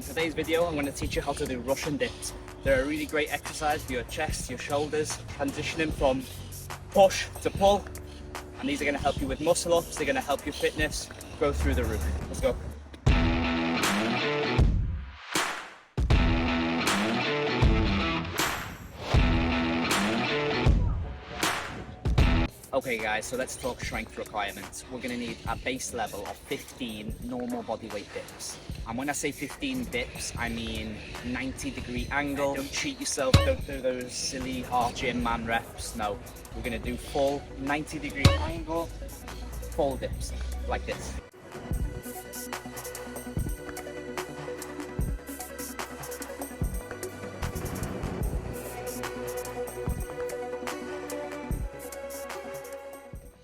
today's video I'm going to teach you how to do Russian dips. They're a really great exercise for your chest, your shoulders, transitioning from push to pull, and these are going to help you with muscle ups, they're going to help your fitness go through the roof. Let's go. Okay guys, so let's talk strength requirements. We're going to need a base level of 15 normal bodyweight dips. And when I say 15 dips, I mean 90-degree angle. Don't cheat yourself, don't do those silly half gym man reps. No, we're going to do full 90-degree angle, full dips, like this.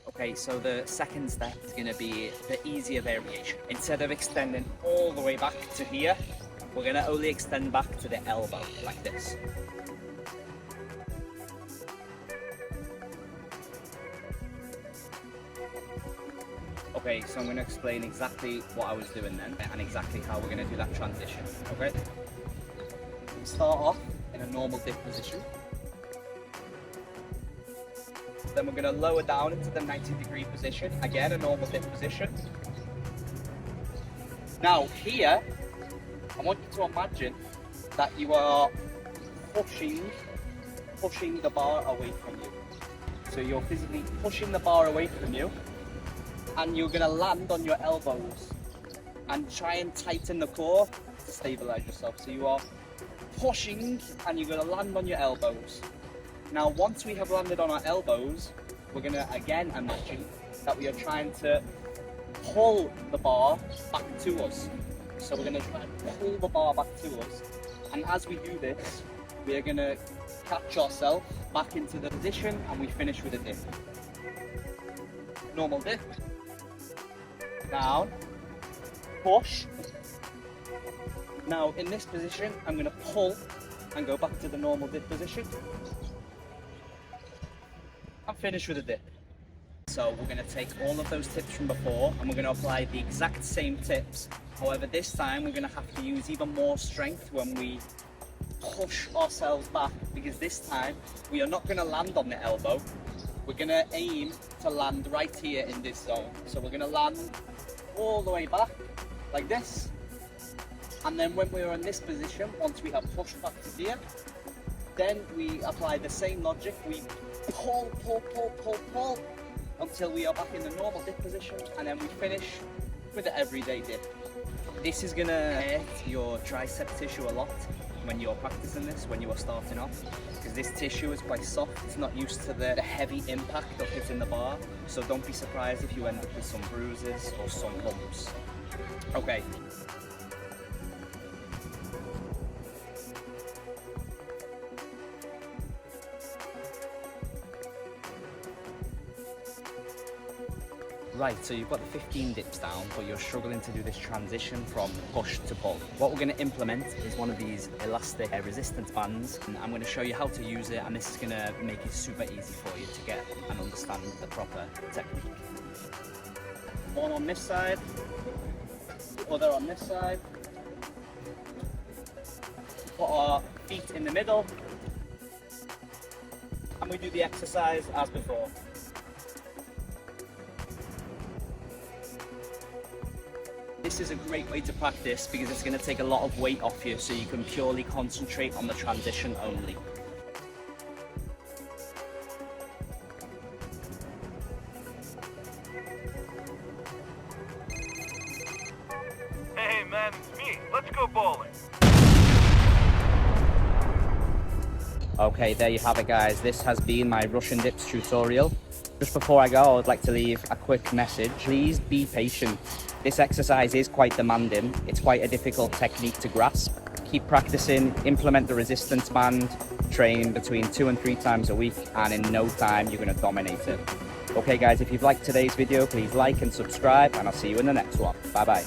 Okay, so the second step is going to be the easier variation. Instead of extending all the way back to here, we're going to only extend back to the elbow, like this. Okay, so I'm going to explain exactly what I was doing then and exactly how we're going to do that transition, okay? Start off in a normal dip position. Then we're going to lower down into the 90-degree position, again a normal dip position. Now here, I want you to imagine that you are pushing the bar away from you. So you're physically pushing the bar away from you, and you're going to land on your elbows and try and tighten the core to stabilize yourself. So you are pushing and you're going to land on your elbows. Now, once we have landed on our elbows, we're going to again imagine that we are trying to pull the bar back to us. So we're going to try and pull the bar back to us. And as we do this, we are going to catch ourselves back into the position and we finish with a dip. Normal dip. Down. Push. Now, in this position, I'm going to pull and go back to the normal dip position. And finish with a dip. So we're going to take all of those tips from before and we're going to apply the exact same tips. However, this time we're going to have to use even more strength when we push ourselves back, because this time we are not going to land on the elbow. We're going to aim to land right here in this zone. So we're going to land all the way back like this. And then when we're in this position, once we have pushed back to here, then we apply the same logic. We pull until we are back in the normal dip position, and then we finish with the everyday dip. This is gonna hurt your tricep tissue a lot when you're practicing this, when you are starting off, because this tissue is quite soft. It's not used to the heavy impact of hitting the bar, so don't be surprised if you end up with some bruises or some bumps. Okay. Right, so you've got the 15 dips down, but you're struggling to do this transition from push to pull. What we're going to implement is one of these elastic resistance bands, and I'm going to show you how to use it, and this is going to make it super easy for you to get and understand the proper technique. One on this side, the other on this side. Put our feet in the middle, and we do the exercise as before. This is a great way to practice because it's going to take a lot of weight off you, so you can purely concentrate on the transition only. Hey man, it's me. Let's go bowling. Okay, there you have it guys. This has been my Russian dips tutorial. Just before I go, I would like to leave a quick message. Please be patient. This exercise is quite demanding. It's quite a difficult technique to grasp. Keep practicing, implement the resistance band, train between 2 and 3 times a week, and in no time you're going to dominate it. Okay guys, if you've liked today's video, please like and subscribe, and I'll see you in the next one. Bye bye.